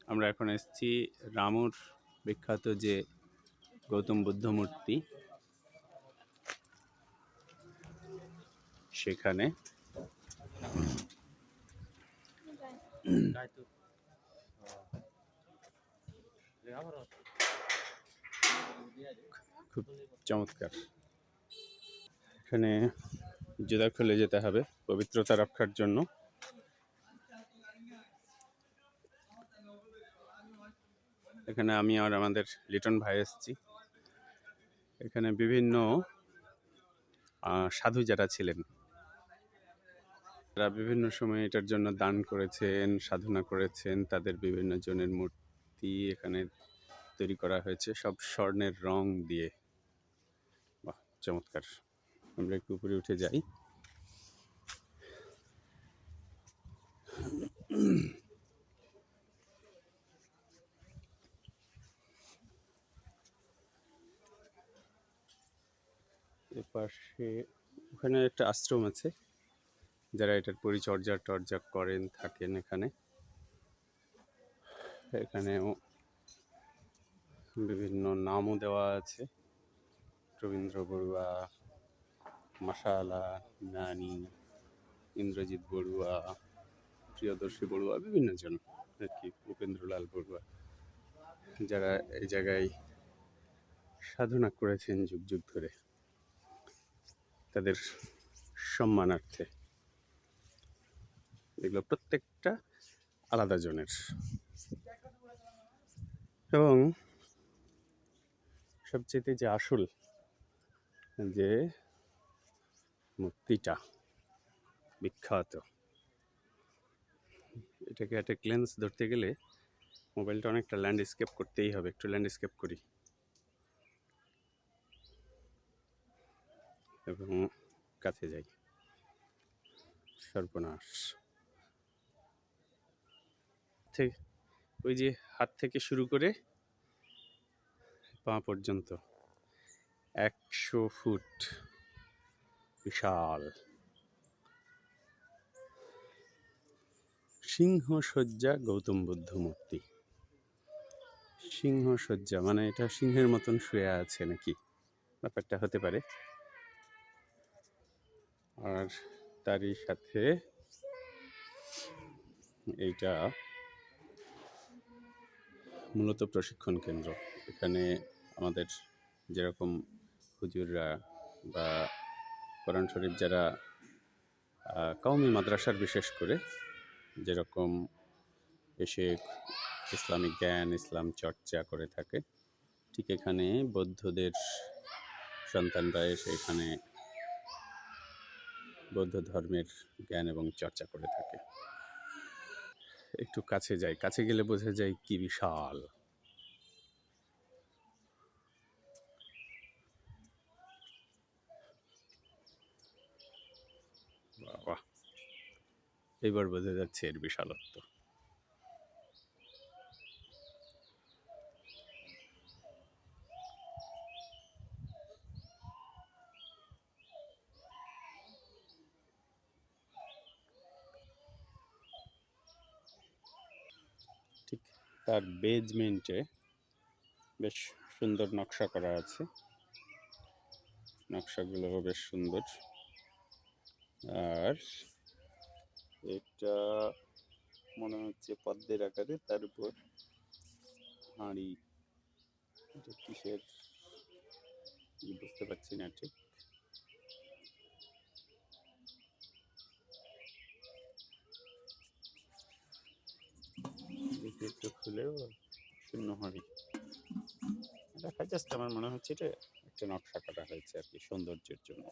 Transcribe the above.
আমরা এখন এসেছি রামুর বিখ্যাত যে গৌতম বুদ্ধ মূর্তি, সেখানে খুব চমৎকার। এখানে জুতা খুলে যেতে হবে পবিত্রতা রক্ষার জন্য। এখানে আমি আর আমাদের লিটন ভাই এসেছি। এখানে বিভিন্ন সাধু যারা ছিলেন, তারা বিভিন্ন সময় এটার জন্য দান করেছেন, সাধনা করেছেন। তাদের বিভিন্ন জনের মূর্তি এখানে তৈরি করা হয়েছে, সব স্বর্ণের রং দিয়ে। বাহ, চমৎকার। আমরা একটু উপরে উঠে যাই। এপাশে ওখানে একটা আশ্রম আছে, যারা এটার পরিচর্যা টর্যা করেন থাকেন এখানে। এখানেও বিভিন্ন নামও দেওয়া আছে, রবীন্দ্র বড়ুয়া, মাশাআলা, নানি, ইন্দ্রজিৎ বড়ুয়া, প্রিয়দর্শী বড়ুয়া, বিভিন্ন জন আর কি, উপেন্দ্রলাল বড়ুয়া, যারা এই জায়গায় সাধনা করেছেন যুগ যুগ ধরে, তাদের সম্মানার্থে। এগুলো প্রত্যেকটা আলাদা জনের, এবং সবচেয়ে যে আসল যে মূর্তিটা বিখ্যাত, এটাকে একটা গ্লেন্স ধরতে গেলে মোবাইলটা অনেকটা ল্যান্ডস্কেপ করতেই হবে। একটু ল্যান্ডস্কেপ করি এবং কাছে যাই। সর্বনাশ। ওই যে হাত থেকে শুরু করে পা পর্যন্ত 100 ফুট বিশাল সিংহসজ্জা গৌতম বুদ্ধ মূর্তি। সিংহসজ্জা মানে এটা সিংহের মতন শুয়ে আছে নাকি, ব্যাপারটা হতে পারে। আর তারই সাথে এইটা মূলত প্রশিক্ষণ কেন্দ্র। এখানে আমাদের যেরকম হুজুররা বা কোরআন শরীফ যারা কওমি মাদ্রাসার বিশেষ করে যেরকম এসে ইসলামিক জ্ঞান, ইসলাম চর্চা করে থাকে, ঠিক এখানে বৌদ্ধদের সন্তানরা এসে এখানে বৌদ্ধ ধর্মের জ্ঞান এবং চর্চা করে থাকে। একটু কাছে যাই, কাছে গেলে বোঝা যায় কি বিশাল। বাহ, এবার বোঝা যাচ্ছে এর বিশালত্ব। ঠিক তার বেজমেন্টে বেশ সুন্দর নকশা করা আছে, নকশাগুলো বেশ সুন্দর। আর এটা মনে হচ্ছে পদ্মের আকারে, তার উপর হাঁড়ি, এটা কিসের বুঝতে পারছি না ঠিক। একটু খুলেও শূন্য হাঁড়ি দেখা, জাস্ট আমার মনে হচ্ছে এটা একটা নকশা করা হয়েছে আর কি, সৌন্দর্যের জন্য।